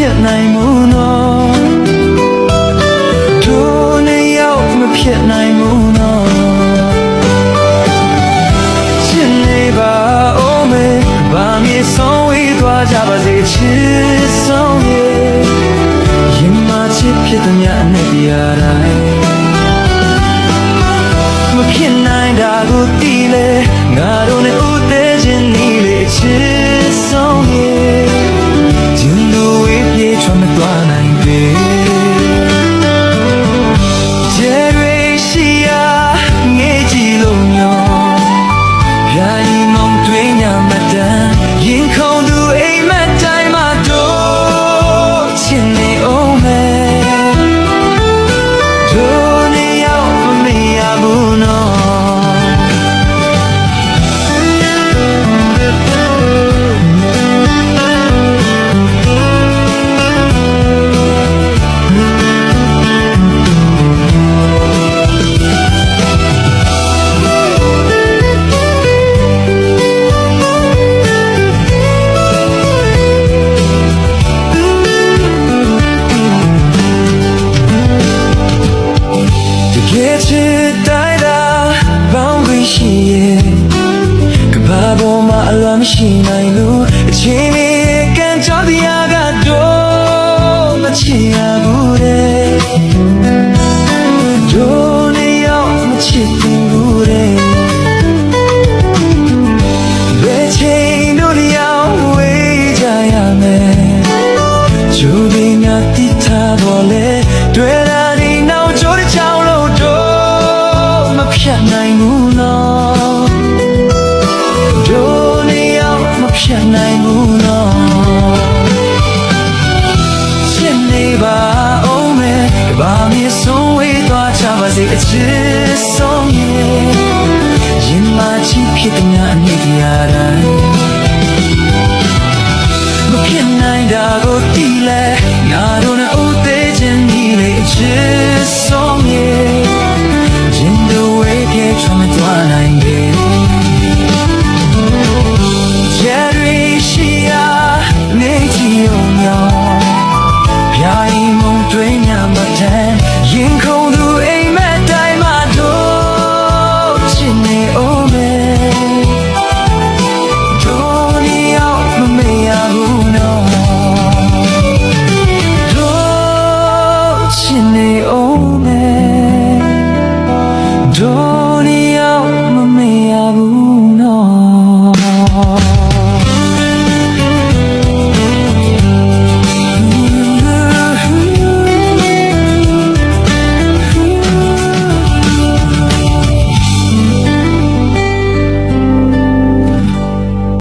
ဖြစ်နိုင်ဘူးနော်တို့နှစ်ယောက်မဖြစ်နိုင်ဘူးနော်ရှင်းနေပါဦးမေဘာမြေဆုံးဝေးသွားကြပါစေချစ်ဆုံးရဲ့ရင်မချစ်ဖြစ်တဲ့ညနဲ့တရားတိုင်းမဖြစ်နိုင်တာကိုသိလေငါတို့နဲ့ဦးသေးခြင်းနေလေချစ်ဆုံးရဲ့ဒီလိုဝေးပြေးချမသွားနိုင်ပေကျဲတွေရှိရာငေးကြည့်လို့ညောပြာရင်မုံတွင်းညမတန်ရင်ခုန်သူအိမ်မက်တိုင်းမှာတို့ချင်နေအောင်မယ်တို့နေရောက်မမေ့ရဘူးနော်မရှိနိုင်လို့အချိန်မီကန်ကြောက်တရားကတော့မချင်ရဘူးတဲ့တို့နေရောက်မချစ်ဘူးတဲ့ဘယ်ချိန်တို့လျောင်းဝေးကြရမယ်ကျိုးတွေငါတိထားတော့လေတွေ့လာဒီနောက်ကျိုးတစ်ချောင်းလို့တော့မဖြတ်နိုင်ဘူးနော်ဖြစ်နိုင်ဘူးနော်ရှင်းနေပါဦးမယ်ဘာမြေဆုံးဝေးသွားချပါစေအချစ်ဆုံးရဲ့ရင်မချစ်ဖြစ်တဲ့ညအနေတရားတိုင်း